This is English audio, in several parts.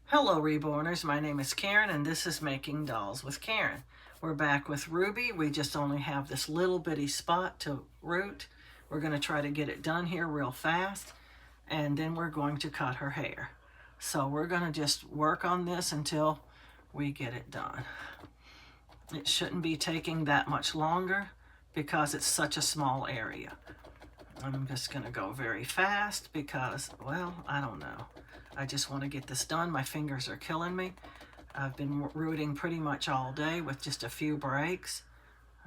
Hello Reborners, my name is Karen and this is Making Dolls with Karen. We're back with Ruby. We just only have this little bitty spot to root. We're going to try to get it done here real fast and then we're going to cut her hair. So we're going to just work on this until we get it done. It shouldn't be taking that much longer because it's such a small area. I'm just going to go very fast because, well, I don't know. I just want to get this done. My fingers are killing me. I've been rooting pretty much all day with just a few breaks.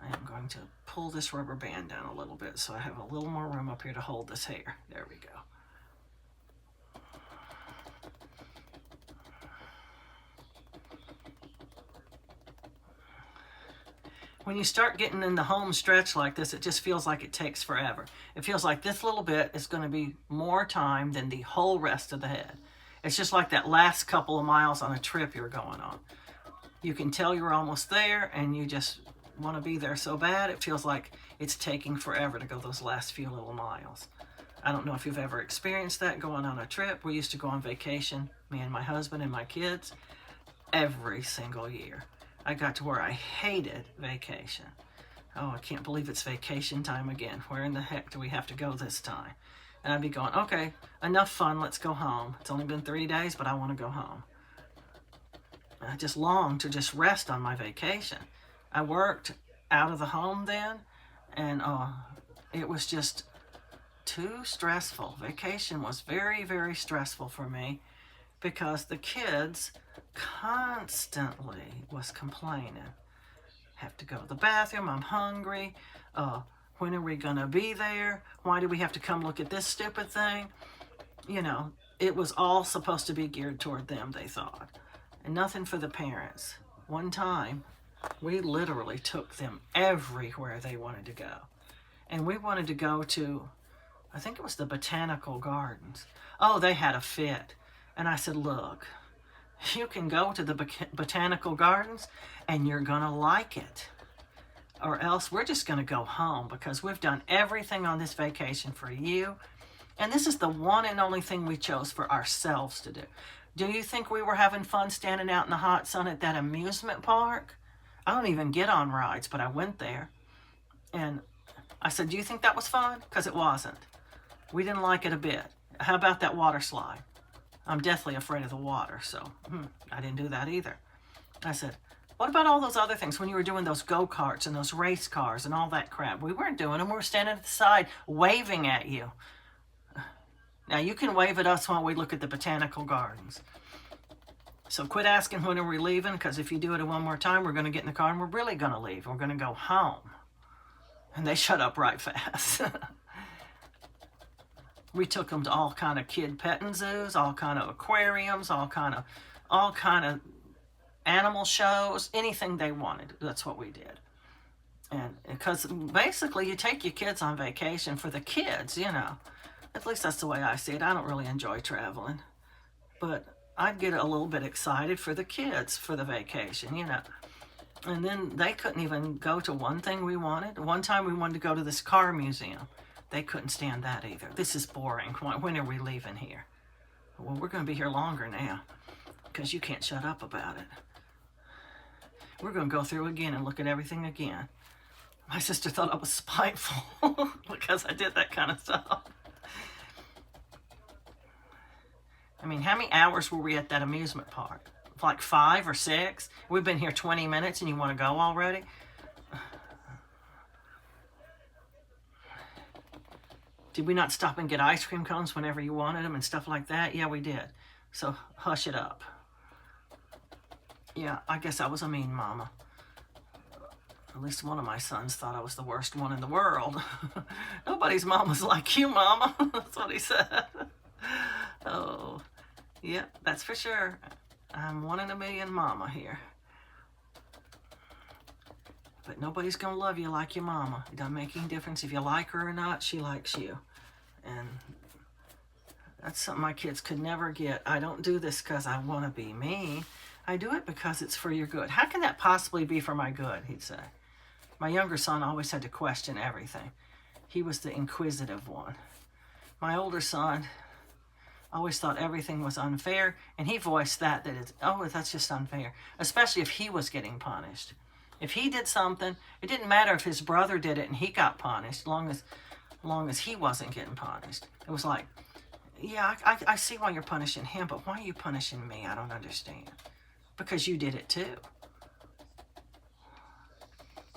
I am going to pull this rubber band down a little bit so I have a little more room up here to hold this hair. There we go. When you start getting in the home stretch like this, it just feels like it takes forever. It feels like this little bit is going to be more time than the whole rest of the head. It's just like that last couple of miles on a trip you're going on. You can tell you're almost there and you just want to be there so bad. It feels like it's taking forever to go those last few little miles. I don't know if you've ever experienced that going on a trip. We used to go on vacation, me and my husband and my kids, every single year. I got to where I hated vacation. Oh, I can't believe it's vacation time again. Where in the heck do we have to go this time? And I'd be going, okay, enough fun, let's go home. It's only been 3 days, but I want to go home. I just long to just rest on my vacation. I worked out of the home then, and it was just too stressful. Vacation was very, very stressful for me because the kids constantly was complaining. Have to go to the bathroom, I'm hungry, when are we gonna be there? Why do we have to come look at this stupid thing? You know, it was all supposed to be geared toward them, they thought, and nothing for the parents. One time, we literally took them everywhere they wanted to go. And we wanted to go to, I think it was the botanical gardens. Oh, they had a fit. And I said, look, you can go to the botanical gardens and you're gonna like it. Or else we're just gonna go home because we've done everything on this vacation for you. And this is the one and only thing we chose for ourselves to do. Do you think we were having fun standing out in the hot sun at that amusement park? I don't even get on rides, but I went there. And I said, do you think that was fun? Because it wasn't. We didn't like it a bit. How about that water slide? I'm deathly afraid of the water, so I didn't do that either. I said, what about all those other things when you were doing those go-karts and those race cars and all that crap? We weren't doing them. We were standing at the side waving at you. Now, you can wave at us while we look at the botanical gardens. So quit asking when are we leaving, because if you do it one more time, we're going to get in the car and we're really going to leave. We're going to go home. And they shut up right fast. We took them to all kind of kid petting zoos, all kind of aquariums, all kind of animal shows, anything they wanted. That's what we did. And because basically you take your kids on vacation for the kids, you know. At least that's the way I see it. I don't really enjoy traveling. But I'd get a little bit excited for the kids for the vacation, you know. And then they couldn't even go to one thing we wanted. One time we wanted to go to this car museum. They couldn't stand that either. This is boring. When are we leaving here? Well, we're going to be here longer now because you can't shut up about it. We're going to go through again and look at everything again. My sister thought I was spiteful because I did that kind of stuff. I mean, how many hours were we at that amusement park? Like 5 or 6? We've been here 20 minutes and you want to go already? Did we not stop and get ice cream cones whenever you wanted them and stuff like that? Yeah, we did. So hush it up. Yeah, I guess I was a mean mama. At least one of my sons thought I was the worst one in the world. Nobody's mama's like you, mama. That's what he said. Oh, yeah, that's for sure. I'm 1 in a million mama here. But nobody's going to love you like your mama. It doesn't make any difference if you like her or not. She likes you. And that's something my kids could never get. I don't do this because I want to be me. I do it because it's for your good. How can that possibly be for my good, he'd say. My younger son always had to question everything. He was the inquisitive one. My older son, Always thought everything was unfair, and he voiced that it's, oh, that's just unfair, especially if he was getting punished. If he did something, it didn't matter if his brother did it and he got punished, long as he wasn't getting punished. It was like, yeah, I see why you're punishing him, but why are you punishing me? I don't understand. Because you did it too.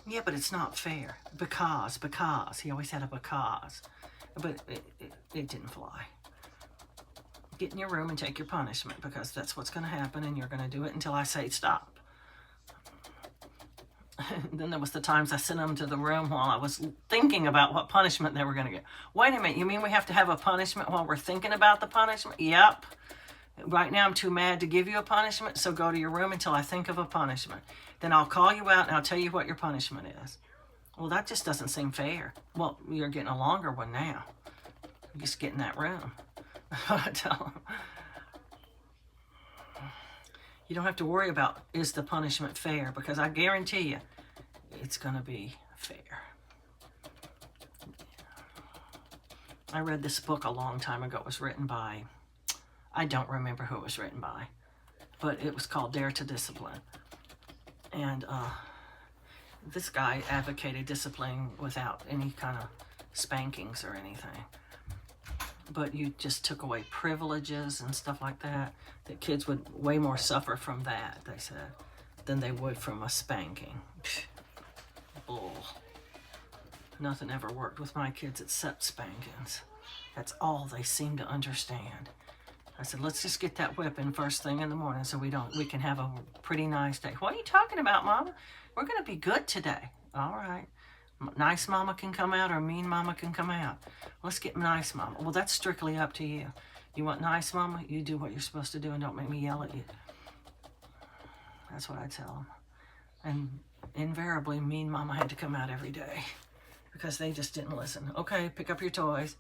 Yeah, but it's not fair. Because. He always had a because. But it didn't fly. Get in your room and take your punishment, because that's what's going to happen, and you're going to do it until I say stop. Then there was the times I sent them to the room while I was thinking about what punishment they were going to get. Wait a minute, you mean we have to have a punishment while we're thinking about the punishment? Yep. Right now I'm too mad to give you a punishment, so go to your room until I think of a punishment. Then I'll call you out and I'll tell you what your punishment is. Well, that just doesn't seem fair. Well, you're getting a longer one now. You just get in that room. I tell them. You don't have to worry about, is the punishment fair? Because I guarantee you, it's going to be fair. I read this book a long time ago. It was written by, I don't remember who it was written by, but it was called Dare to Discipline. And this guy advocated disciplining without any kind of spankings or anything. But you just took away privileges and stuff like that. That kids would way more suffer from that, they said, than they would from a spanking. Psh, bull. Nothing ever worked with my kids except spankings. That's all they seem to understand. I said, let's just get that whipping first thing in the morning so we can have a pretty nice day. What are you talking about, Mama? We're going to be good today. All right. Nice Mama can come out, or mean Mama can come out. Let's get nice Mama. Well, that's strictly up to you. You want nice Mama? You do what you're supposed to do and don't make me yell at you. That's what I tell them. And invariably, mean Mama had to come out every day because they just didn't listen. Okay, pick up your toys.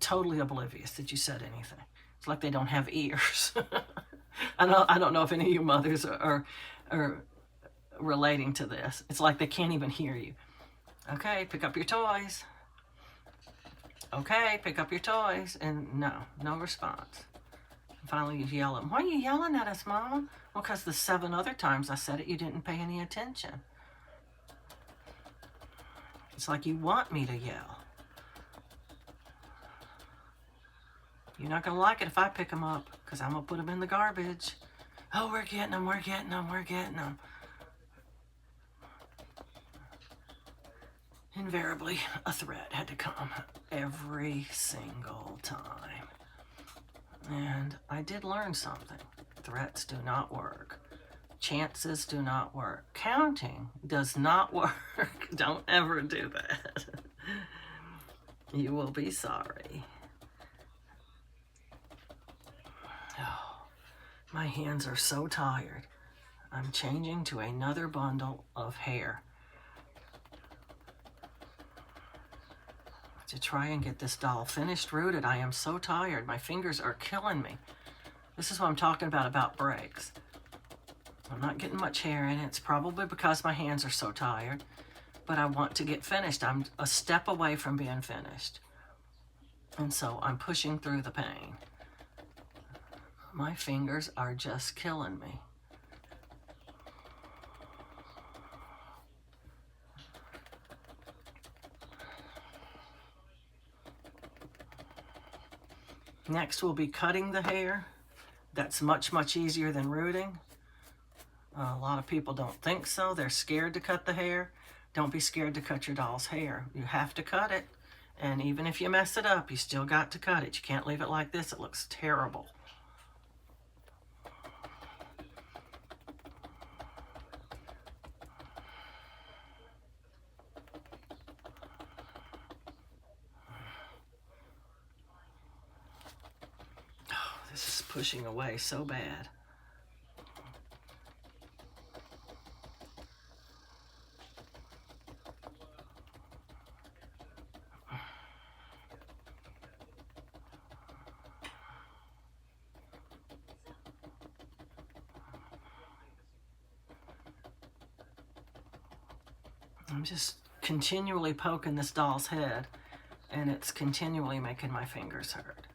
Totally oblivious that you said anything. It's like they don't have ears. I don't know if any of you mothers are relating to this. It's like they can't even hear you. Okay, pick up your toys. Okay, pick up your toys. And no response. And finally you yell at them. Why are you yelling at us, Mama? Well, because the 7 other times I said it, you didn't pay any attention. It's like you want me to yell. You're not going to like it if I pick them up, because I'm going to put them in the garbage. Oh, we're getting them, we're getting them, we're getting them. Invariably, a threat had to come every single time. And I did learn something. Threats do not work. Chances do not work. Counting does not work. Don't ever do that. You will be sorry. Oh, my hands are so tired. I'm changing to another bundle of hair to try and get this doll finished rooted. I am so tired. My fingers are killing me. This is what I'm talking about breaks. I'm not getting much hair in it. It's probably because my hands are so tired, but I want to get finished. I'm a step away from being finished. And so I'm pushing through the pain. My fingers are just killing me. Next we'll be cutting the hair. That's much, much easier than rooting. A lot of people don't think so. They're scared to cut the hair. Don't be scared to cut your doll's hair. You have to cut it. And even if you mess it up, you still got to cut it. You can't leave it like this. It looks terrible. This is pushing away so bad. I'm just continually poking this doll's head, and it's continually making my fingers hurt.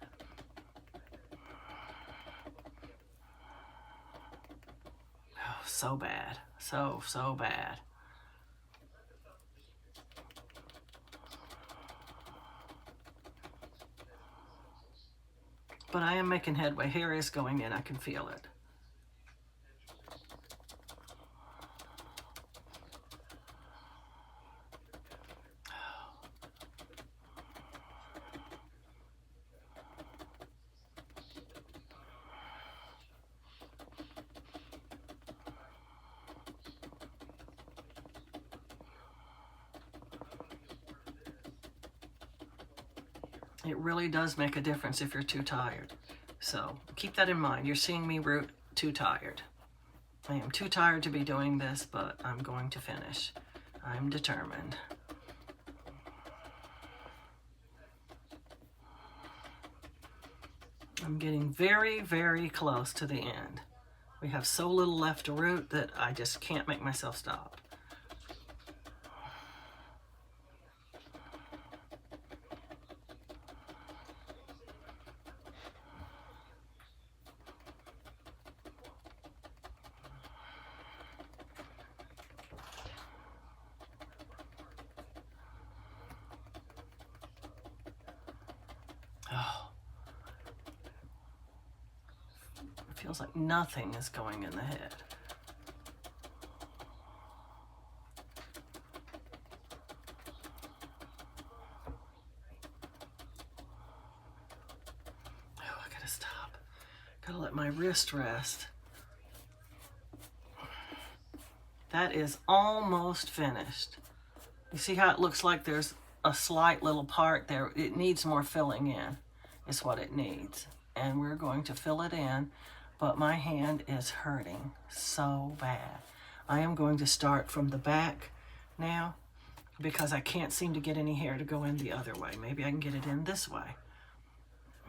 So bad. So bad. But I am making headway. Hair is going in. I can feel it. It really does make a difference if you're too tired. So keep that in mind. You're seeing me root too tired. I am too tired to be doing this, but I'm going to finish. I'm determined. I'm getting very, very close to the end. We have so little left to root that I just can't make myself stop. Oh. It feels like nothing is going in the head. Oh, I gotta stop. Gotta let my wrist rest. That is almost finished. You see how it looks like there's a slight little part there? It needs more filling in, is what it needs. And we're going to fill it in, but my hand is hurting so bad. I am going to start from the back now because I can't seem to get any hair to go in the other way. Maybe I can get it in this way.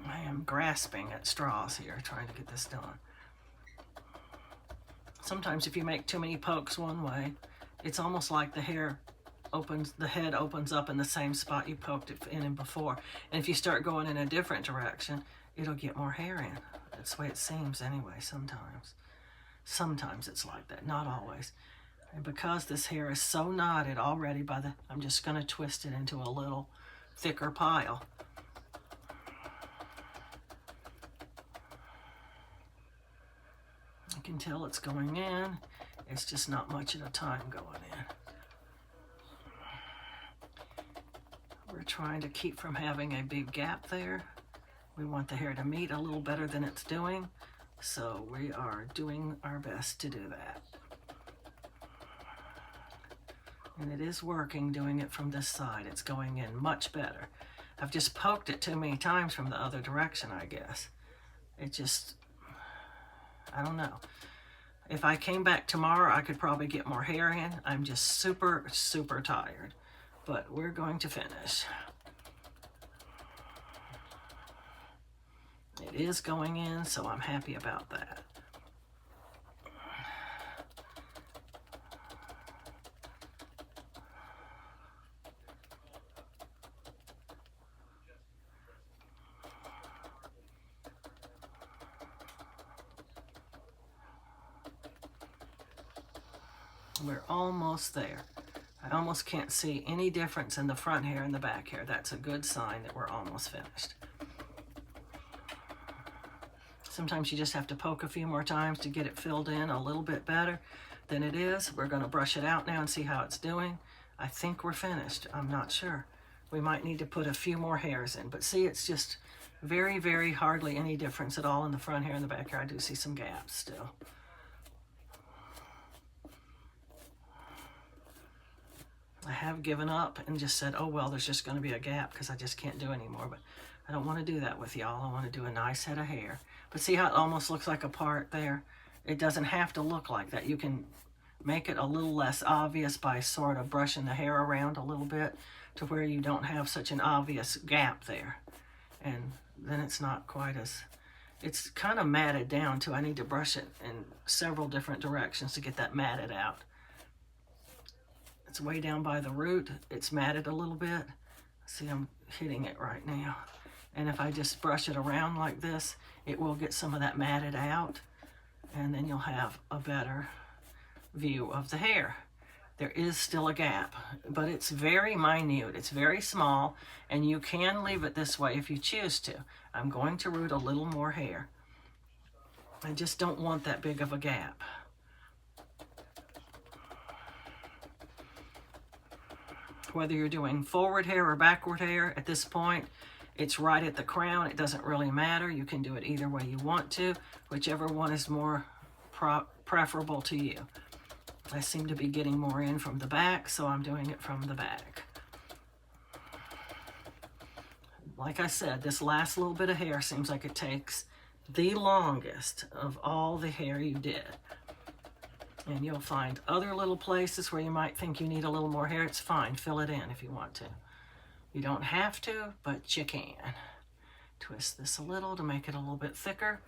I am grasping at straws here, trying to get this done. Sometimes if you make too many pokes one way, it's almost like the head opens up in the same spot you poked it in before. And if you start going in a different direction, it'll get more hair in. That's the way it seems anyway, sometimes. Sometimes it's like that, not always. And because this hair is so knotted already I'm just gonna twist it into a little thicker pile. I can tell it's going in. It's just not much at a time going in. We're trying to keep from having a big gap there. We want the hair to meet a little better than it's doing, so we are doing our best to do that. And it is working, doing it from this side. It's going in much better. I've just poked it too many times from the other direction, I guess. It just, I don't know. If I came back tomorrow, I could probably get more hair in. I'm just super, super tired. But we're going to finish. It is going in, so I'm happy about that. We're almost there. I almost can't see any difference in the front hair and the back hair. That's a good sign that we're almost finished. Sometimes you just have to poke a few more times to get it filled in a little bit better than it is. We're going to brush it out now and see how it's doing. I think we're finished. I'm not sure. We might need to put a few more hairs in. But see, it's just very, very hardly any difference at all in the front hair and the back hair. I do see some gaps still. I have given up and just said, oh, well, there's just going to be a gap because I just can't do anymore. But I don't want to do that with y'all. I want to do a nice head of hair. But see how it almost looks like a part there? It doesn't have to look like that. You can make it a little less obvious by sort of brushing the hair around a little bit to where you don't have such an obvious gap there. And then it's not quite as, it's kind of matted down too. I need to brush it in several different directions to get that matted out. It's way down by the root. It's matted a little bit. See, I'm hitting it right now. And if I just brush it around like this, it will get some of that matted out. And then you'll have a better view of the hair. There is still a gap, but it's very minute. It's very small, and you can leave it this way if you choose to. I'm going to root a little more hair. I just don't want that big of a gap. Whether you're doing forward hair or backward hair, at this point, it's right at the crown. It doesn't really matter. You can do it either way you want to, whichever one is more preferable to you. I seem to be getting more in from the back, so I'm doing it from the back. Like I said, this last little bit of hair seems like it takes the longest of all the hair you did. And you'll find other little places where you might think you need a little more hair. It's fine. Fill it in if you want to. You don't have to, but you can. Twist this a little to make it a little bit thicker.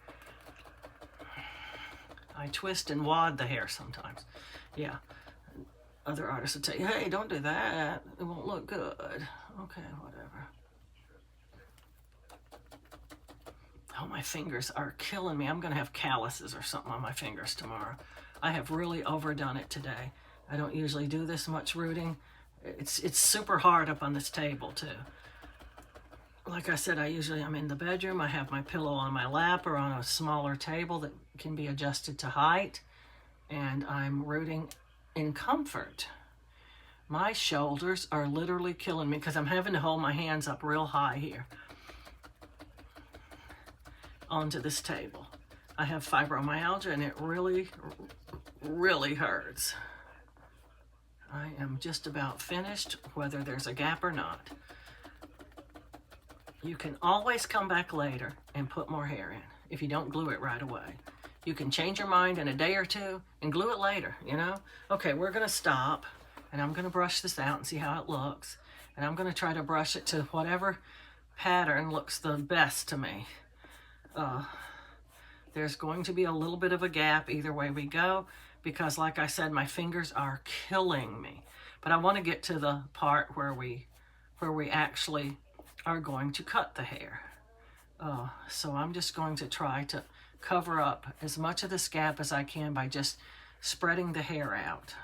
I twist and wad the hair sometimes. Yeah. Other artists will tell you, hey, don't do that. It won't look good. Okay, whatever. Oh, my fingers are killing me. I'm going to have calluses or something on my fingers tomorrow. I have really overdone it today. I don't usually do this much rooting. It's super hard up on this table too. Like I said, I'm in the bedroom. I have my pillow on my lap or on a smaller table that can be adjusted to height. And I'm rooting in comfort. My shoulders are literally killing me because I'm having to hold my hands up real high here onto this table. I have fibromyalgia and it really, really hurts. I am just about finished, whether there's a gap or not. You can always come back later and put more hair in if you don't glue it right away. You can change your mind in a day or two and glue it later, you know? Okay, we're gonna stop and I'm gonna brush this out and see how it looks. And I'm gonna try to brush it to whatever pattern looks the best to me. There's going to be a little bit of a gap either way we go because, like I said, my fingers are killing me. But I want to get to the part where we actually are going to cut the hair. So I'm just going to try to cover up as much of this gap as I can by just spreading the hair out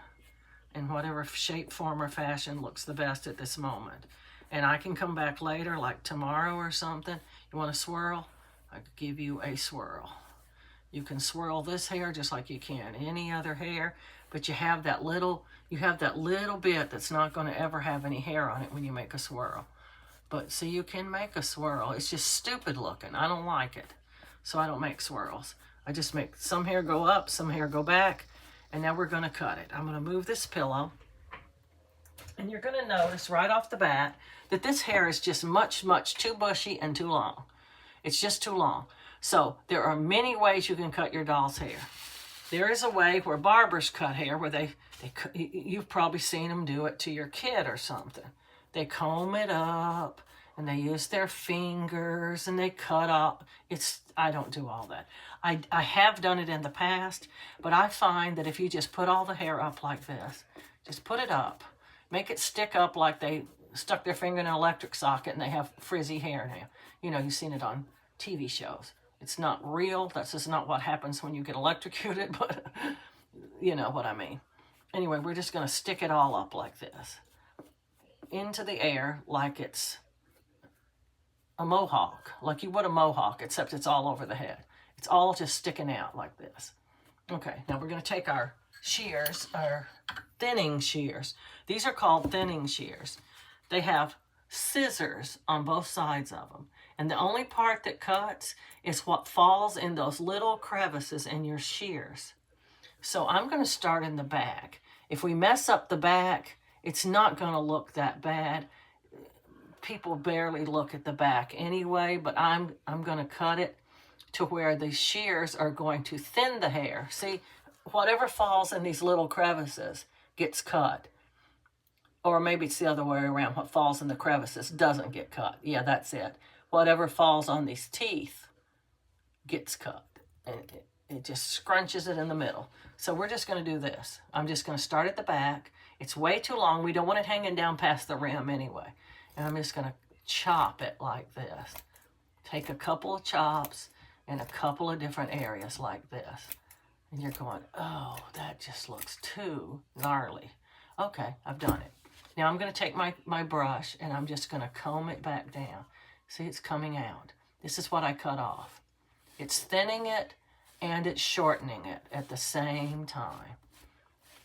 in whatever shape, form, or fashion looks the best at this moment. And I can come back later, like tomorrow or something. You want to swirl? I could give you a swirl. You can swirl this hair just like you can any other hair, but you have that little bit that's not going to ever have any hair on it when you make a swirl. But see, you can make a swirl. It's just stupid looking. I don't like it. So I don't make swirls. I just make some hair go up, some hair go back, and now we're going to cut it. I'm going to move this pillow, and you're going to notice right off the bat that this hair is just much, much too bushy and too long. It's just too long. So there are many ways you can cut your doll's hair. There is a way where barbers cut hair where you've probably seen them do it to your kid or something. They comb it up and they use their fingers and they cut up. I don't do all that. I have done it in the past, but I find that if you just put all the hair up like this, just put it up, make it stick up like they stuck their finger in an electric socket and they have frizzy hair now. You know, you've seen it on TV shows. It's not real. That's just not what happens when you get electrocuted, but you know what I mean. Anyway, we're just going to stick it all up like this into the air like it's a mohawk, like you would a mohawk, except it's all over the head. It's all just sticking out like this. Okay, now we're going to take our shears, our thinning shears. These are called thinning shears. They have scissors on both sides of them. And the only part that cuts is what falls in those little crevices in your shears. So I'm going to start in the back. If we mess up the back, it's not going to look that bad. People barely look at the back anyway, but I'm going to cut it to where the shears are going to thin the hair. See, whatever falls in these little crevices gets cut. Or maybe it's the other way around. What falls in the crevices doesn't get cut. Yeah, that's it. Whatever falls on these teeth gets cut. And it just scrunches it in the middle. So we're just going to do this. I'm just going to start at the back. It's way too long. We don't want it hanging down past the rim anyway. And I'm just going to chop it like this. Take a couple of chops in a couple of different areas like this. And you're going, oh, that just looks too gnarly. Okay, I've done it. Now I'm going to take my brush and I'm just going to comb it back down. See, it's coming out. This is what I cut off. It's thinning it and it's shortening it at the same time.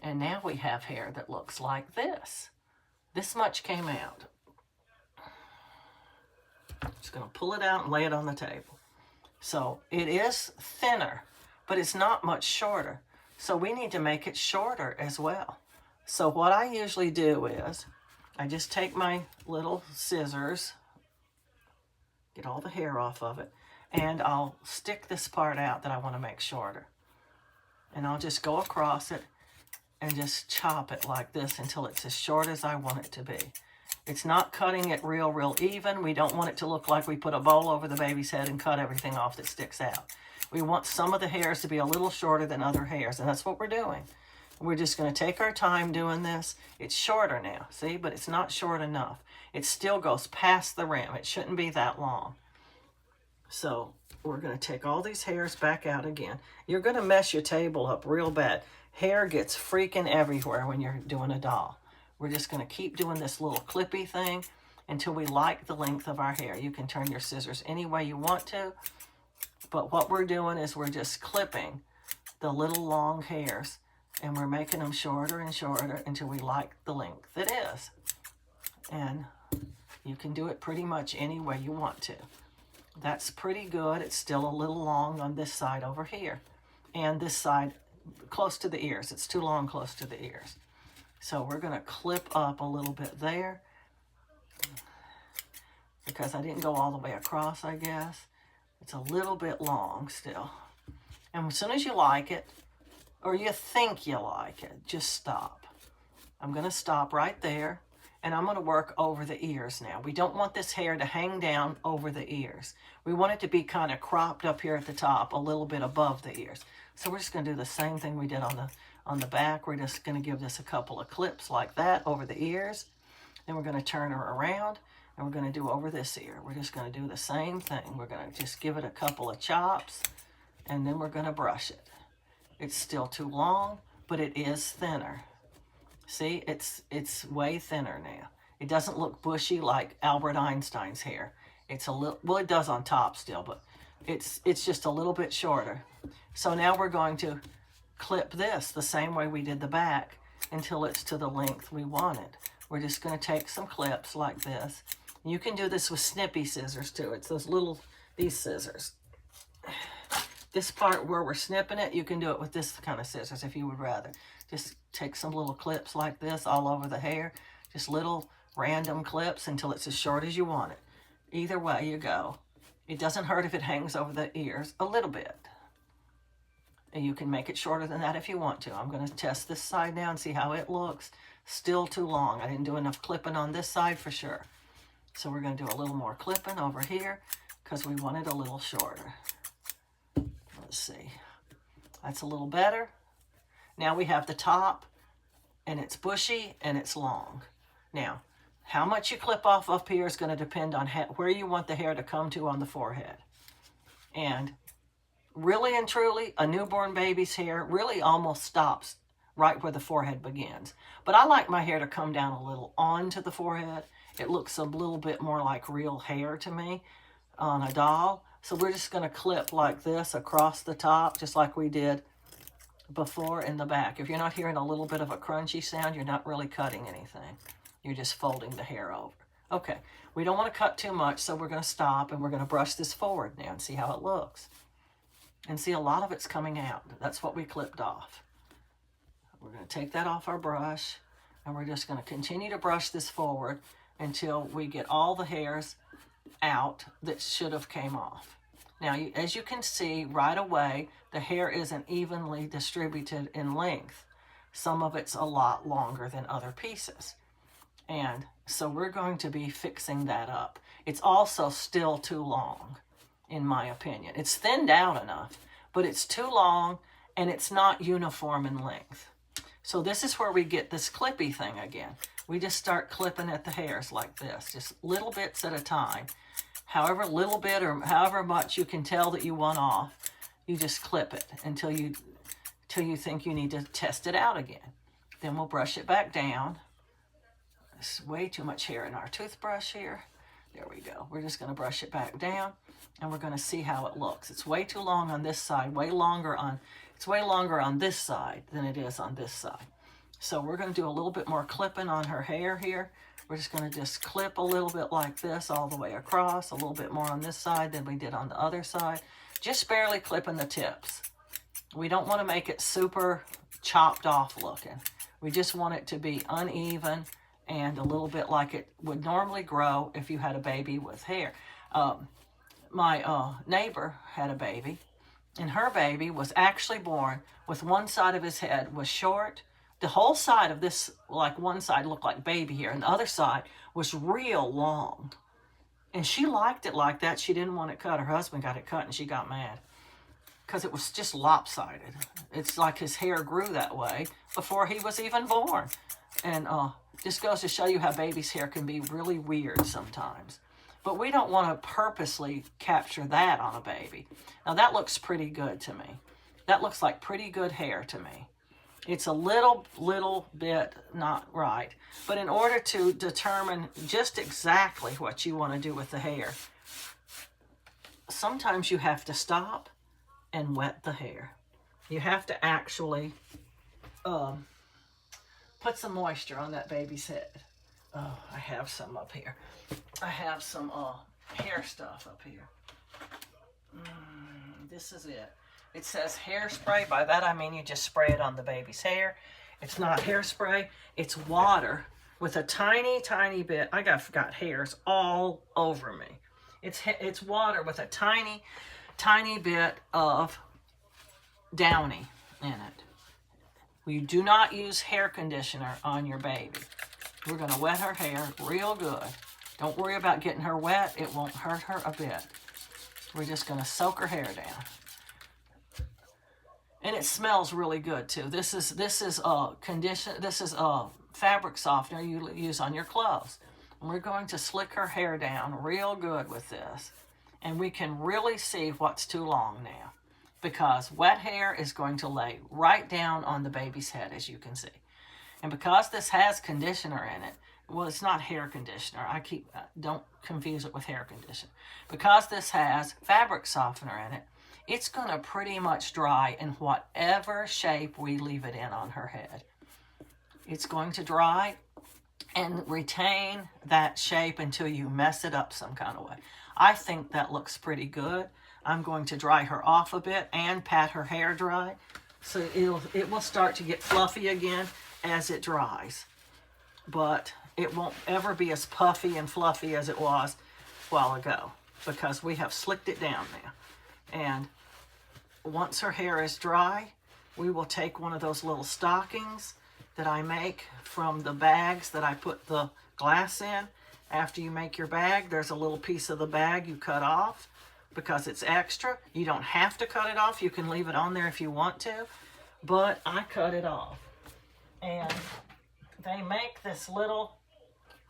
And now we have hair that looks like this. This much came out. Just going to pull it out and lay it on the table. So it is thinner, but it's not much shorter. So we need to make it shorter as well. So what I usually do is I just take my little scissors, get all the hair off of it, and I'll stick this part out that I want to make shorter. And I'll just go across it and just chop it like this until it's as short as I want it to be. It's not cutting it real even. We don't want it to look like we put a bowl over the baby's head and cut everything off that sticks out. We want some of the hairs to be a little shorter than other hairs, and that's what we're doing. We're just going to take our time doing this. It's shorter now, see, but it's not short enough. It still goes past the rim. It shouldn't be that long. So we're going to take all these hairs back out again. You're going to mess your table up real bad. Hair gets freaking everywhere when you're doing a doll. We're just going to keep doing this little clippy thing until we like the length of our hair. You can turn your scissors any way you want to, but what we're doing is we're just clipping the little long hairs, and we're making them shorter and shorter until we like the length it is. And you can do it pretty much any way you want to. That's pretty good. It's still a little long on this side over here. And this side, close to the ears. It's too long close to the ears. So we're going to clip up a little bit there, because I didn't go all the way across, I guess. It's a little bit long still. And as soon as you like it, or you think you like it, just stop. I'm going to stop right there, and I'm going to work over the ears now. We don't want this hair to hang down over the ears. We want it to be kind of cropped up here at the top, a little bit above the ears. So we're just going to do the same thing we did on the back. We're just going to give this a couple of clips like that over the ears. Then we're going to turn her around, and we're going to do over this ear. We're just going to do the same thing. We're going to just give it a couple of chops, and then we're going to brush it. It's still too long, but it is thinner. See, it's way thinner now. It doesn't look bushy like Albert Einstein's hair. It's a little, well, it does on top still, but it's just a little bit shorter. So now we're going to clip this the same way we did the back until it's to the length we want it. We're just going to take some clips like this. You can do this with snippy scissors too. It's these scissors. This part where we're snipping it, you can do it with this kind of scissors if you would rather. Just take some little clips like this all over the hair. Just little random clips until it's as short as you want it. Either way you go. It doesn't hurt if it hangs over the ears a little bit. And you can make it shorter than that if you want to. I'm going to test this side now and see how it looks. Still too long. I didn't do enough clipping on this side for sure. So we're going to do a little more clipping over here because we want it a little shorter. Let's see. That's a little better. Now we have the top, and it's bushy and it's long. Now, how much you clip off up here is going to depend on where you want the hair to come to on the forehead. And really and truly, a newborn baby's hair really almost stops right where the forehead begins. But I like my hair to come down a little onto the forehead. It looks a little bit more like real hair to me on a doll. So we're just going to clip like this across the top, just like we did before in the back. If you're not hearing a little bit of a crunchy sound, you're not really cutting anything. You're just folding the hair over. Okay, we don't want to cut too much, so we're going to stop, and we're going to brush this forward now and see how it looks. And see, a lot of it's coming out. That's what we clipped off. We're going to take that off our brush, and we're just going to continue to brush this forward until we get all the hairs out that should have came off. Now, as you can see right away, the hair isn't evenly distributed in length. Some of it's a lot longer than other pieces. And so we're going to be fixing that up. It's also still too long, in my opinion. It's thinned out enough, but it's too long and it's not uniform in length. So this is where we get this clippy thing again. We just start clipping at the hairs like this, just little bits at a time. However little bit or however much you can tell that you want off, you just clip it until you till you think you need to test it out again. Then we'll brush it back down. There's way too much hair in our toothbrush here. There we go. We're just going to brush it back down, and we're going to see how it looks. It's way too long on this side, it's way longer on this side than it is on this side. So we're going to do a little bit more clipping on her hair here. We're just going to just clip a little bit like this all the way across, a little bit more on this side than we did on the other side. Just barely clipping the tips. We don't want to make it super chopped off looking. We just want it to be uneven and a little bit like it would normally grow if you had a baby with hair. My neighbor had a baby, and her baby was actually born with one side of his head was short. The whole side of this, like one side looked like baby hair, and the other side was real long. And she liked it like that. She didn't want it cut. Her husband got it cut, and she got mad because it was just lopsided. It's like his hair grew that way before he was even born. And just goes to show you how baby's hair can be really weird sometimes. But we don't want to purposely capture that on a baby. Now that looks pretty good to me. That looks like pretty good hair to me. It's a little bit not right. But in order to determine just exactly what you want to do with the hair, sometimes you have to stop and wet the hair. You have to actually put some moisture on that baby's head. Oh, I have some up here. I have some hair stuff up here. This is it. It says hairspray. By that I mean you just spray it on the baby's hair. It's not hairspray. It's water with a tiny bit. I got hairs all over me. It's water with a tiny bit of Downy in it. We do not use hair conditioner on your baby. We're going to wet her hair real good. Don't worry about getting her wet. It won't hurt her a bit. We're just going to soak her hair down. And it smells really good too. This is a fabric softener you use on your clothes. And we're going to slick her hair down real good with this. And we can really see what's too long now, because wet hair is going to lay right down on the baby's head, as you can see. And because this has conditioner in it, well, it's not hair conditioner. Don't confuse it with hair conditioner. Because this has fabric softener in it, it's going to pretty much dry in whatever shape we leave it in on her head. It's going to dry and retain that shape until you mess it up some kind of way. I think that looks pretty good. I'm going to dry her off a bit and pat her hair dry, so it will start to get fluffy again as it dries. But it won't ever be as puffy and fluffy as it was a while ago, because we have slicked it down now. And once her hair is dry, we will take one of those little stockings that I make from the bags that I put the glass in. After you make your bag, there's a little piece of the bag you cut off because it's extra. You don't have to cut it off. You can leave it on there if you want to, but I cut it off. And they make this little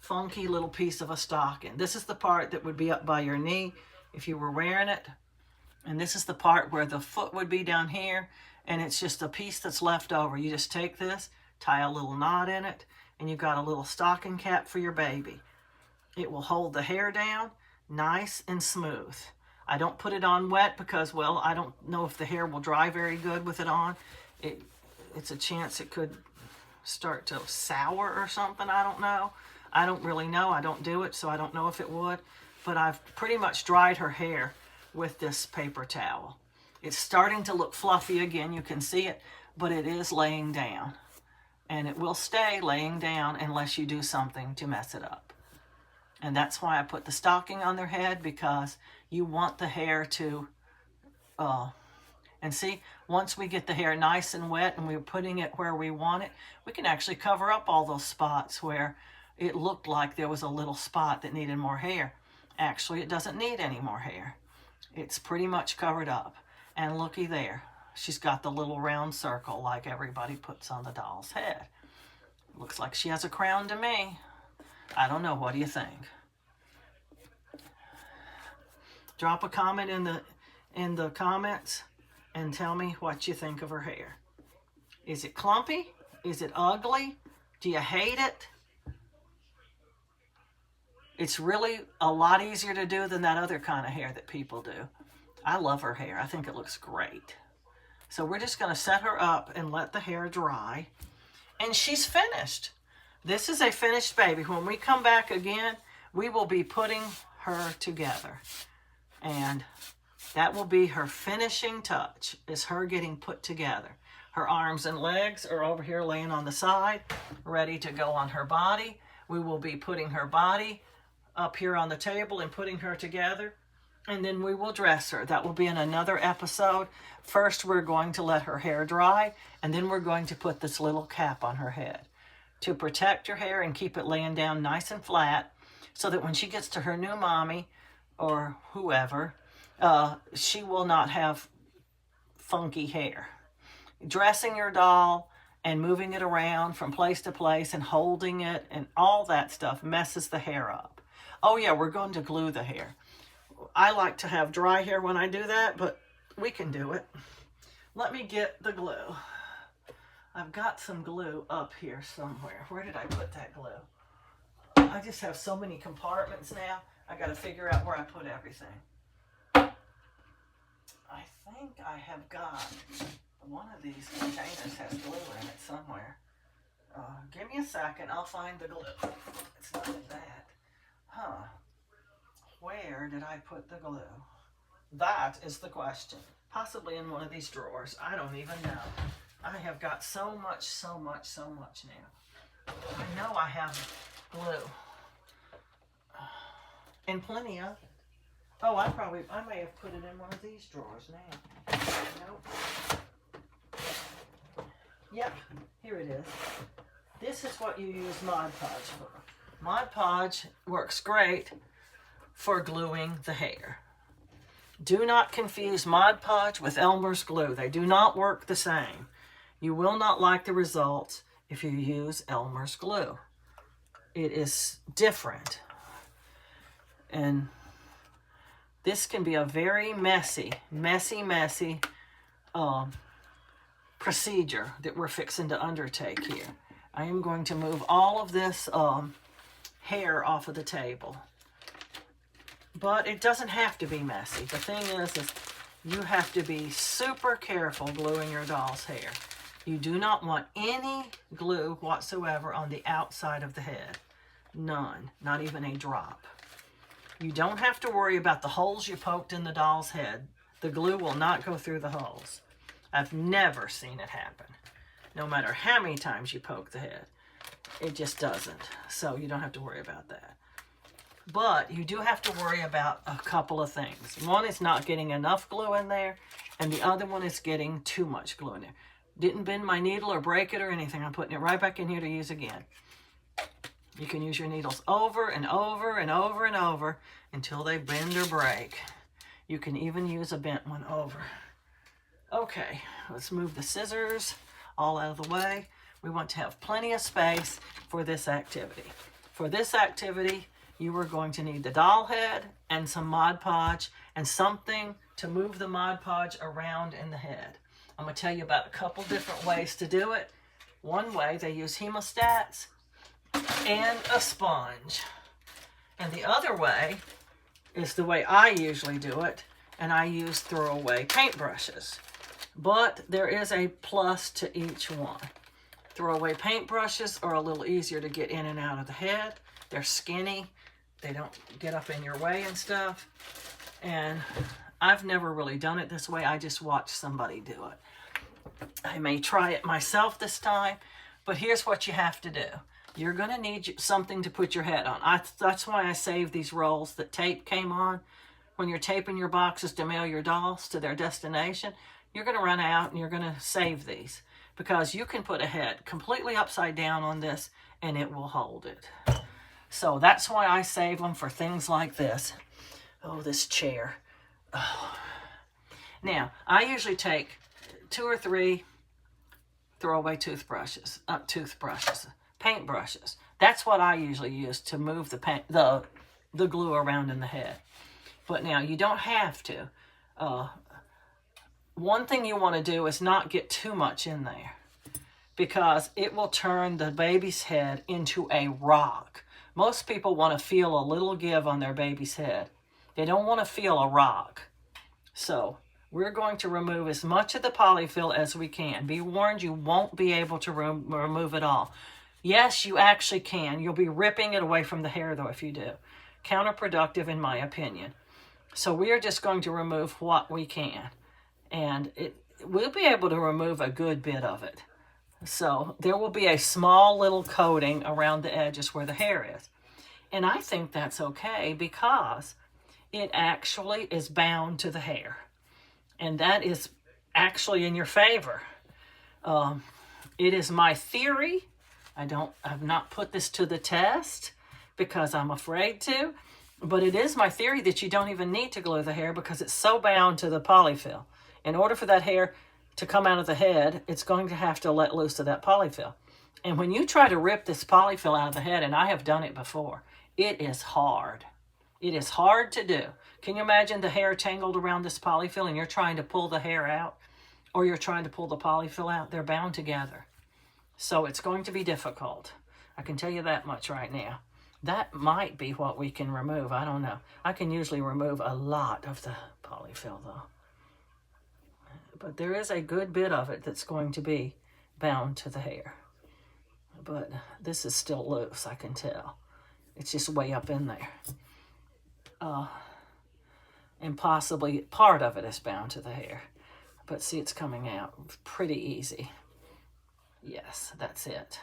funky little piece of a stocking. This is the part that would be up by your knee if you were wearing it. And this is the part where the foot would be down here, and it's just a piece that's left over. You just take this, tie a little knot in it, and you've got a little stocking cap for your baby. It will hold the hair down nice and smooth. I don't put it on wet because, well, I don't know if the hair will dry very good with it on. It's a chance it could start to sour or something. I don't know. I don't really know. I don't do it, so I don't know if it would. But I've pretty much dried her hair with this paper towel. It's starting to look fluffy again. You can see it, but it is laying down. And it will stay laying down unless you do something to mess it up. And that's why I put the stocking on their head, because you want the hair to, and see, once we get the hair nice and wet and we're putting it where we want it, we can actually cover up all those spots where it looked like there was a little spot that needed more hair. Actually, it doesn't need any more hair. It's pretty much covered up. And looky there. She's got the little round circle like everybody puts on the doll's head. Looks like she has a crown to me. I don't know. What do you think? Drop a comment in the comments and tell me what you think of her hair. Is it clumpy? Is it ugly? Do you hate it? It's really a lot easier to do than that other kind of hair that people do. I love her hair. I think it looks great. So we're just going to set her up and let the hair dry. And she's finished. This is a finished baby. When we come back again, we will be putting her together. And that will be her finishing touch, is her getting put together. Her arms and legs are over here laying on the side, ready to go on her body. We will be putting her body up here on the table and putting her together. And then we will dress her. That will be in another episode. First, we're going to let her hair dry, and then we're going to put this little cap on her head to protect her hair and keep it laying down nice and flat so that when she gets to her new mommy or whoever, she will not have funky hair. Dressing your doll and moving it around from place to place and holding it and all that stuff messes the hair up. Oh yeah, we're going to glue the hair. I like to have dry hair when I do that, but we can do it. Let me get the glue. I've got some glue up here somewhere. Where did I put that glue? I just have so many compartments now. I got to figure out where I put everything. I think I have got one of these containers has glue in it somewhere. Give me a second. I'll find the glue. It's not in that. Huh. Where did I put the glue? That is the question. Possibly in one of these drawers. I don't even know. I have got so much now. I know I have glue. And plenty of it. Oh, I may have put it in one of these drawers now. Nope. Yep, here it is. This is what you use Mod Podge for. Mod Podge works great for gluing the hair. Do not confuse Mod Podge with Elmer's glue. They do not work the same. You will not like the results if you use Elmer's glue. It is different. And this can be a very messy procedure that we're fixing to undertake here. I am going to move all of this hair off of the table. But it doesn't have to be messy. The thing is you have to be super careful gluing your doll's hair. You do not want any glue whatsoever on the outside of the head. None. Not even a drop. You don't have to worry about the holes you poked in the doll's head. The glue will not go through the holes. I've never seen it happen. No matter how many times you poke the head. It just doesn't. So you don't have to worry about that. But you do have to worry about a couple of things. One is not getting enough glue in there, and the other one is getting too much glue in there. Didn't bend my needle or break it or anything. I'm putting it right back in here to use again. You can use your needles over and over and over and over until they bend or break. You can even use a bent one over. Okay, let's move the scissors all out of the way. We want to have plenty of space for this activity. For this activity, you are going to need the doll head and some Mod Podge and something to move the Mod Podge around in the head. I'm going to tell you about a couple different ways to do it. One way, they use hemostats and a sponge. And the other way is the way I usually do it, and I use throwaway paintbrushes. But there is a plus to each one. Throwaway paintbrushes are a little easier to get in and out of the head. They're skinny. They don't get up in your way and stuff. And I've never really done it this way. I just watched somebody do it. I may try it myself this time, but here's what you have to do. You're going to need something to put your head on. That's why I saved these rolls that tape came on. When you're taping your boxes to mail your dolls to their destination, you're going to run out and you're going to save these. Because you can put a head completely upside down on this and it will hold it. So that's why I save them for things like this. Oh, this chair. Oh. Now, I usually take 2 or 3 throwaway paintbrushes. That's what I usually use to move the glue around in the head. But now, you don't have to. One thing you want to do is not get too much in there. because it will turn the baby's head into a rock. Most people want to feel a little give on their baby's head. They don't want to feel a rock. So we're going to remove as much of the polyfil as we can. Be warned, you won't be able to remove it all. Yes, you actually can. You'll be ripping it away from the hair, though, if you do. Counterproductive, in my opinion. So we are just going to remove what we can. And we'll be able to remove a good bit of it. So there will be a small little coating around the edges where the hair is. And I think that's okay because it actually is bound to the hair. And that is actually in your favor. It is my theory. I've not put this to the test because I'm afraid to, but it is my theory that you don't even need to glue the hair because it's so bound to the polyfil. In order for that hair to come out of the head, it's going to have to let loose of that polyfil. And when you try to rip this polyfil out of the head, and I have done it before, it is hard. It is hard to do. Can you imagine the hair tangled around this polyfil and you're trying to pull the hair out or you're trying to pull the polyfil out? They're bound together. So it's going to be difficult. I can tell you that much right now. That might be what we can remove. I don't know. I can usually remove a lot of the polyfil though. But there is a good bit of it that's going to be bound to the hair. But this is still loose, I can tell. It's just way up in there. And possibly part of it is bound to the hair. But see, it's coming out pretty easy. Yes, that's it.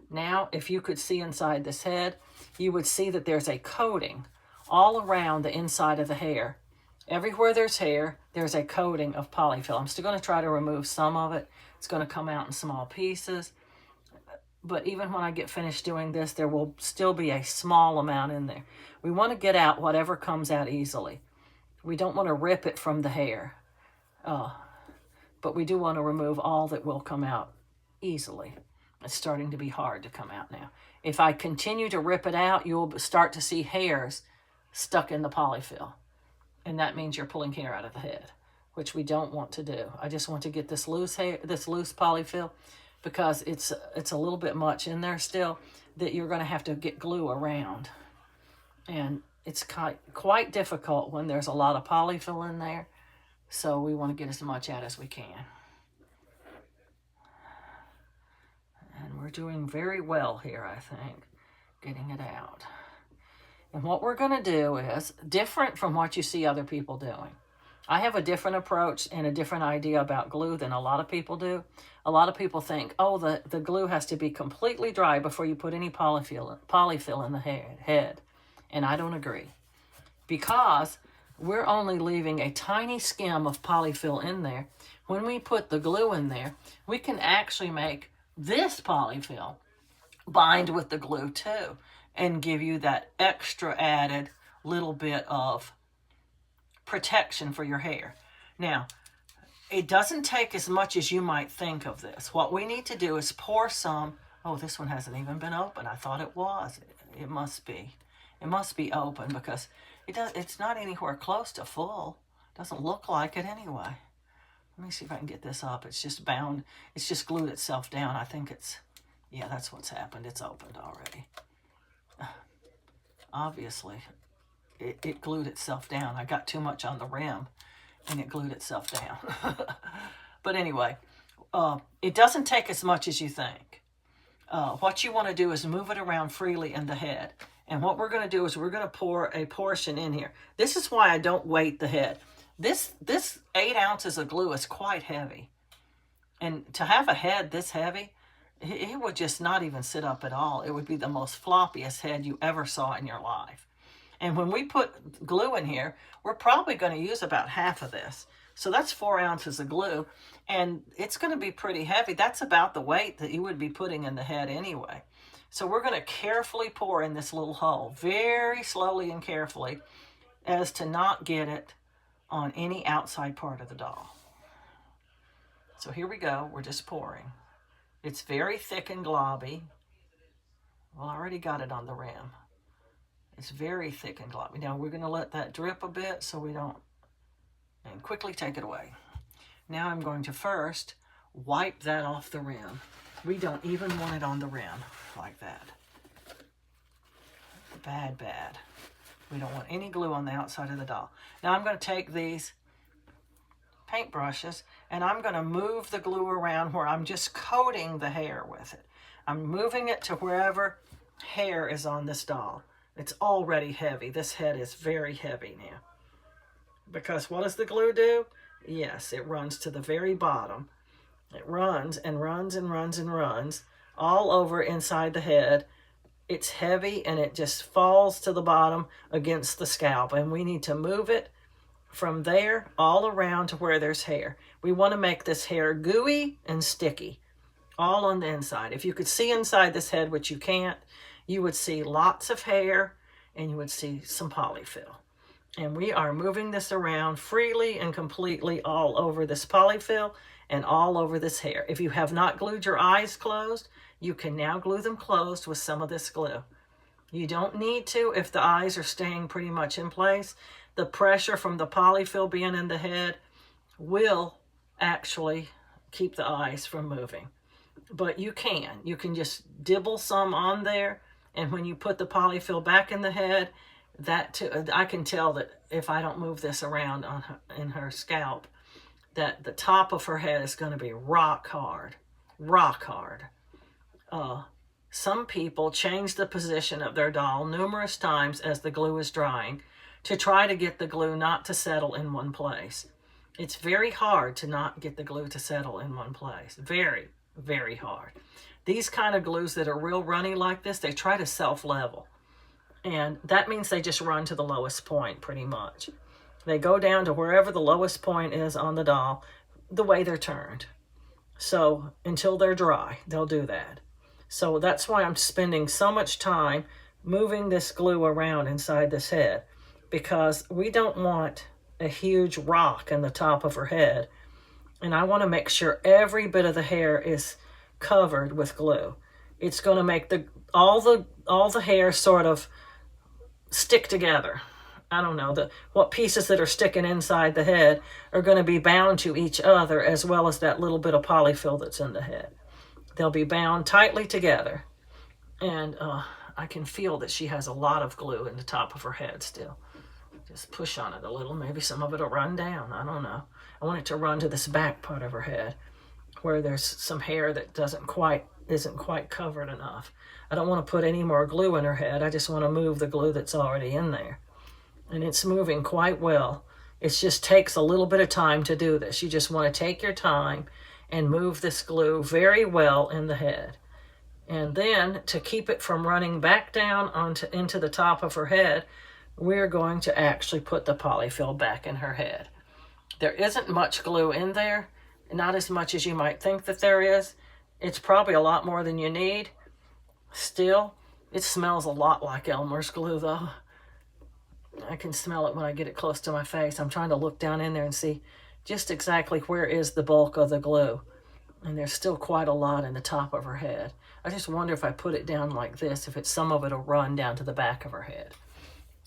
Now, if you could see inside this head, you would see that there's a coating all around the inside of the hair. Everywhere there's hair, there's a coating of polyfil. I'm still going to try to remove some of it. It's going to come out in small pieces. But even when I get finished doing this, there will still be a small amount in there. We want to get out whatever comes out easily. We don't want to rip it from the hair. But we do want to remove all that will come out easily. It's starting to be hard to come out now. If I continue to rip it out, you'll start to see hairs stuck in the polyfil. And that means you're pulling hair out of the head, which we don't want to do. I just want to get this loose hair, this loose polyfil, because it's a little bit much in there still that you're going to have to get glue around. And it's quite difficult when there's a lot of polyfil in there. So we want to get as much out as we can. And we're doing very well here, I think, getting it out. And what we're going to do is different from what you see other people doing. I have a different approach and a different idea about glue than a lot of people do. A lot of people think, oh, the glue has to be completely dry before you put any polyfil in the head. And I don't agree. Because we're only leaving a tiny skim of polyfil in there. When we put the glue in there, we can actually make this polyfil bind with the glue too and give you that extra added little bit of protection for your hair. Now, it doesn't take as much as you might think of this. What we need to do is pour some. Oh, this one hasn't even been open. I thought it was. It must be. It must be open because it's not anywhere close to full. Doesn't look like it anyway. Let me see if I can get this up. It's just bound. It's just glued itself down. I think yeah, that's what's happened. It's opened already. Obviously, it glued itself down. I got too much on the rim and it glued itself down. But anyway, it doesn't take as much as you think. What you want to do is move it around freely in the head. And what we're going to do is we're going to pour a portion in here. This is why I don't weight the head. This 8 ounces of glue is quite heavy. And to have a head this heavy, it would just not even sit up at all. It would be the most floppiest head you ever saw in your life. And when we put glue in here, we're probably going to use about half of this. So that's 4 ounces of glue. And it's going to be pretty heavy. That's about the weight that you would be putting in the head anyway. So we're going to carefully pour in this little hole, very slowly and carefully, as to not get it on any outside part of the doll. So here we go. We're just pouring. It's very thick and globby. Well, I already got it on the rim. It's very thick and globby. Now we're going to let that drip a bit so we don't, and quickly take it away. Now I'm going to first wipe that off the rim. We don't even want it on the rim like that. Bad, bad. We don't want any glue on the outside of the doll. Now I'm going to take these paintbrushes and I'm going to move the glue around where I'm just coating the hair with it. I'm moving it to wherever hair is on this doll. It's already heavy. This head is very heavy now. Because what does the glue do? Yes, it runs to the very bottom. It runs and runs and runs and runs all over inside the head. It's heavy and it just falls to the bottom against the scalp. And we need to move it from there all around to where there's hair. We want to make this hair gooey and sticky all on the inside. If you could see inside this head, which you can't, you would see lots of hair and you would see some polyfil. And we are moving this around freely and completely all over this polyfil and all over this hair. If you have not glued your eyes closed, you can now glue them closed with some of this glue. You don't need to if the eyes are staying pretty much in place. The pressure from the polyfil being in the head will actually keep the eyes from moving. But you can just dibble some on there, and when you put the polyfil back in the head, that too, I can tell that if I don't move this around on her, in her scalp, that the top of her head is going to be rock hard, rock hard. Some people change the position of their doll numerous times as the glue is drying to try to get the glue not to settle in one place. It's very hard to not get the glue to settle in one place. Very, very hard. These kind of glues that are real runny like this, they try to self-level. And that means they just run to the lowest point pretty much. They go down to wherever the lowest point is on the doll, the way they're turned. So until they're dry, they'll do that. So that's why I'm spending so much time moving this glue around inside this head, because we don't want a huge rock in the top of her head. And I want to make sure every bit of the hair is covered with glue. It's going to make all the hair sort of stick together. I don't know, what pieces that are sticking inside the head are going to be bound to each other, as well as that little bit of polyfil that's in the head. They'll be bound tightly together. And I can feel that she has a lot of glue in the top of her head still. Just push on it a little. Maybe some of it will run down. I don't know. I want it to run to this back part of her head where there's some hair that isn't quite covered enough. I don't want to put any more glue in her head. I just want to move the glue that's already in there. And it's moving quite well. It just takes a little bit of time to do this. You just want to take your time and move this glue very well in the head. And then to keep it from running back down into the top of her head, we're going to actually put the polyfil back in her head. There isn't much glue in there, not as much as you might think that there is. It's probably a lot more than you need. Still, it smells a lot like Elmer's glue though. I can smell it when I get it close to my face. I'm trying to look down in there and see just exactly where is the bulk of the glue. And there's still quite a lot in the top of her head. I just wonder if I put it down like this, if some of it will run down to the back of her head.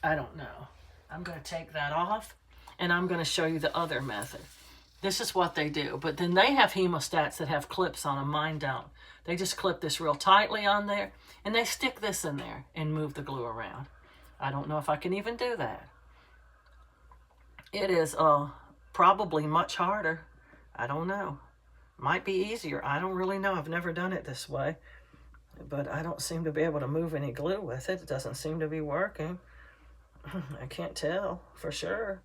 I don't know. I'm going to take that off, and I'm going to show you the other method. This is what they do. But then they have hemostats that have clips on them. Mine don't. They just clip this real tightly on there, and they stick this in there and move the glue around. I don't know if I can even do that. It is probably much harder. I don't know. Might be easier. I don't really know. I've never done it this way. But I don't seem to be able to move any glue with it. It doesn't seem to be working. I can't tell for sure.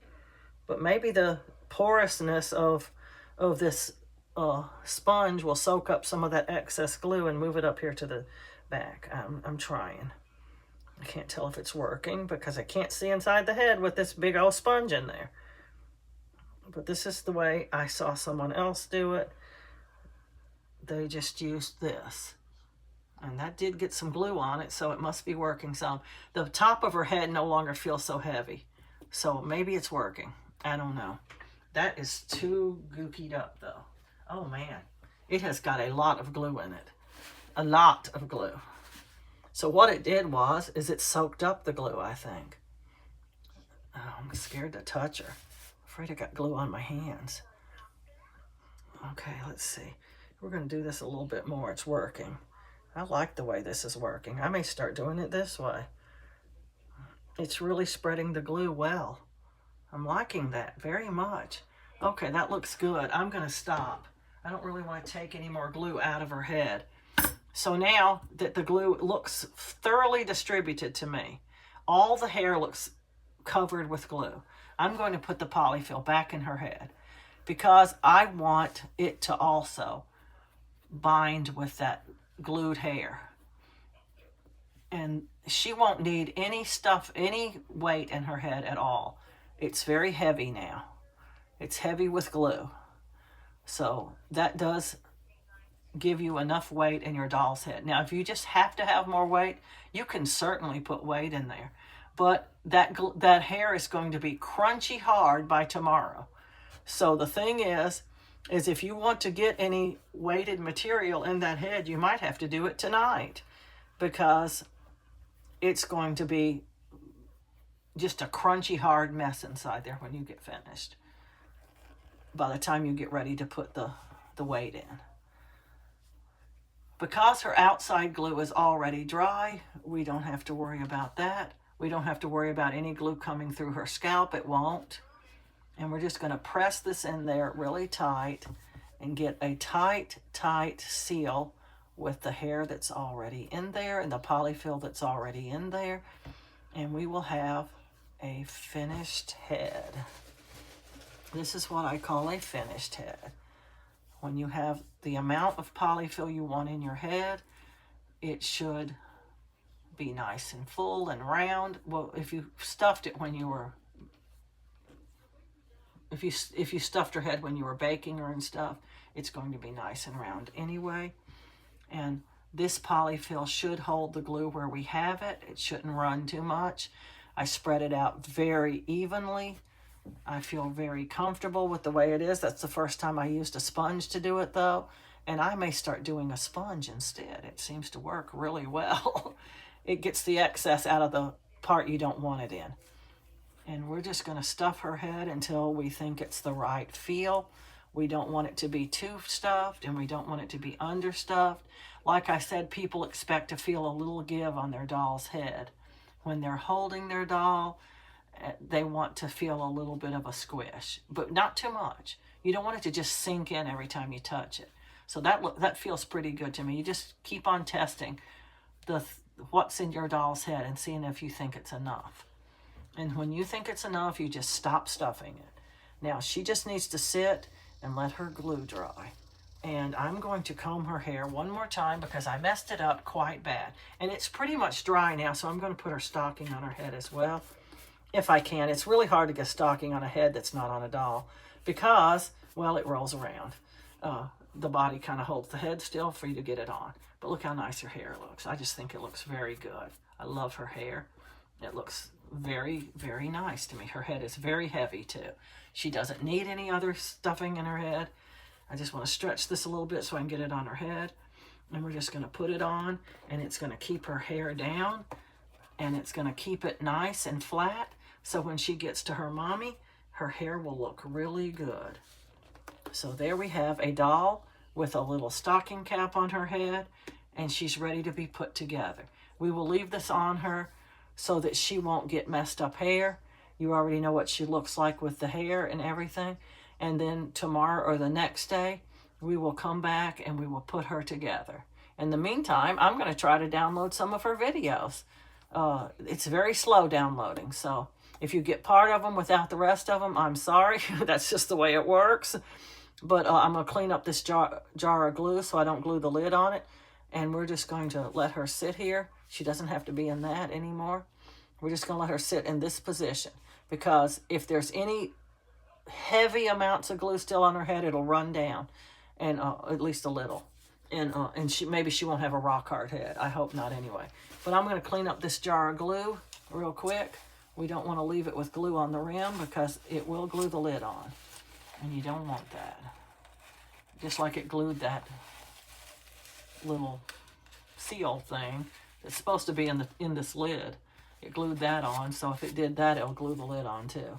But maybe the porousness of this sponge will soak up some of that excess glue and move it up here to the back. I'm trying. I can't tell if it's working because I can't see inside the head with this big old sponge in there. But this is the way I saw someone else do it. They just used this. And that did get some glue on it, so it must be working some. The top of her head no longer feels so heavy. So maybe it's working. I don't know. That is too gookied up, though. Oh, man. It has got a lot of glue in it. A lot of glue. So what it did is it soaked up the glue, I think. Oh, I'm scared to touch her. I'm afraid I got glue on my hands. Okay, let's see. We're going to do this a little bit more. It's working. I like the way this is working. I may start doing it this way. It's really spreading the glue well. I'm liking that very much. Okay, that looks good. I'm going to stop. I don't really want to take any more glue out of her head. So now that the glue looks thoroughly distributed to me, all the hair looks covered with glue, I'm going to put the polyfil back in her head because I want it to also bind with that glued hair. And she won't need any stuff, any weight in her head at all. It's very heavy now. It's heavy with glue. So that does give you enough weight in your doll's head. Now, if you just have to have more weight, you can certainly put weight in there. But that hair is going to be crunchy hard by tomorrow. So the thing is if you want to get any weighted material in that head, you might have to do it tonight because it's going to be just a crunchy hard mess inside there when you get finished. By the time you get ready to put the weight in. Because her outside glue is already dry, we don't have to worry about that. We don't have to worry about any glue coming through her scalp. It won't. And we're just going to press this in there really tight and get a tight, tight seal with the hair that's already in there and the polyfil that's already in there. And we will have a finished head. This is what I call a finished head. When you have the amount of polyfil you want in your head, it should be nice and full and round. Well, if you stuffed it when you were, if you stuffed her head when you were baking her and stuff, it's going to be nice and round anyway. And this polyfil should hold the glue where we have it. It shouldn't run too much. I spread it out very evenly. I feel very comfortable with the way it is. That's the first time I used a sponge to do it though. And I may start doing a sponge instead. It seems to work really well. It gets the excess out of the part you don't want it in. And we're just going to stuff her head until we think it's the right feel. We don't want it to be too stuffed and we don't want it to be understuffed. Like I said, people expect to feel a little give on their doll's head. When they're holding their doll, they want to feel a little bit of a squish, but not too much. You don't want it to just sink in every time you touch it. So that feels pretty good to me. You just keep on testing what's in your doll's head and seeing if you think it's enough. And when you think it's enough, you just stop stuffing it. Now, she just needs to sit and let her glue dry. And I'm going to comb her hair one more time because I messed it up quite bad. And it's pretty much dry now, so I'm going to put her stocking on her head as well. If I can. It's really hard to get stocking on a head that's not on a doll because, well, it rolls around. The body kind of holds the head still for you to get it on. But look how nice her hair looks. I just think it looks very good. I love her hair. It looks very, very nice to me. Her head is very heavy too. She doesn't need any other stuffing in her head. I just want to stretch this a little bit so I can get it on her head. And we're just going to put it on and it's going to keep her hair down and it's going to keep it nice and flat. So when she gets to her mommy, her hair will look really good. So there we have a doll with a little stocking cap on her head, and she's ready to be put together. We will leave this on her so that she won't get messed up hair. You already know what she looks like with the hair and everything. And then tomorrow or the next day, we will come back and we will put her together. In the meantime, I'm going to try to download some of her videos. It's very slow downloading, so if you get part of them without the rest of them, I'm sorry. That's just the way it works. But I'm going to clean up this jar of glue so I don't glue the lid on it. And we're just going to let her sit here. She doesn't have to be in that anymore. We're just going to let her sit in this position. Because if there's any heavy amounts of glue still on her head, it'll run down. And at least a little. And maybe she won't have a rock hard head. I hope not anyway. But I'm going to clean up this jar of glue real quick. We don't want to leave it with glue on the rim because it will glue the lid on. And you don't want that. Just like it glued that little seal thing that's supposed to be in this lid. It glued that on, so if it did that, it'll glue the lid on too.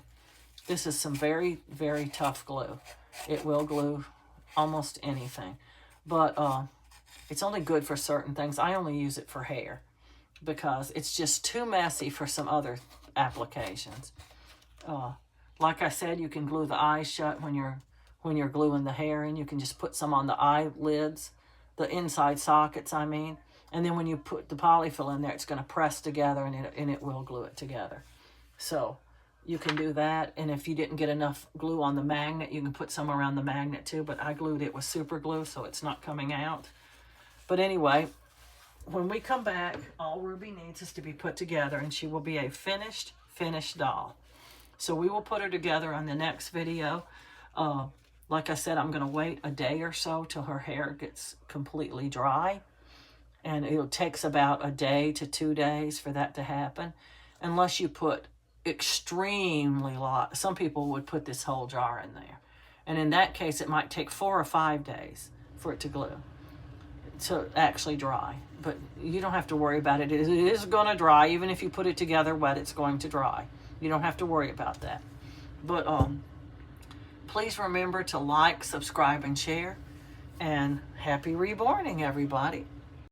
This is some very, very tough glue. It will glue almost anything. but it's only good for certain things. I only use it for hair because it's just too messy for some other applications. Like I said, you can glue the eyes shut when you're gluing the hair in. You can just put some on the eyelids, the inside sockets, I mean. And then when you put the polyfill in there, it's going to press together and it will glue it together. So you can do that. And if you didn't get enough glue on the magnet, you can put some around the magnet too. But I glued it with super glue, so it's not coming out. But anyway, when we come back, all Ruby needs is to be put together, and she will be a finished doll. So we will put her together on the next video. Like I said, I'm going to wait a day or so till her hair gets completely dry. And it takes about a day to 2 days for that to happen. Unless you put extremely lot. Some people would put this whole jar in there. And in that case, it might take 4 or 5 days for it to glue. To actually dry. But you don't have to worry about it. It is going to dry. Even if you put it together wet, it's going to dry. You don't have to worry about that. But please remember to like, subscribe, and share. And happy reborning, everybody.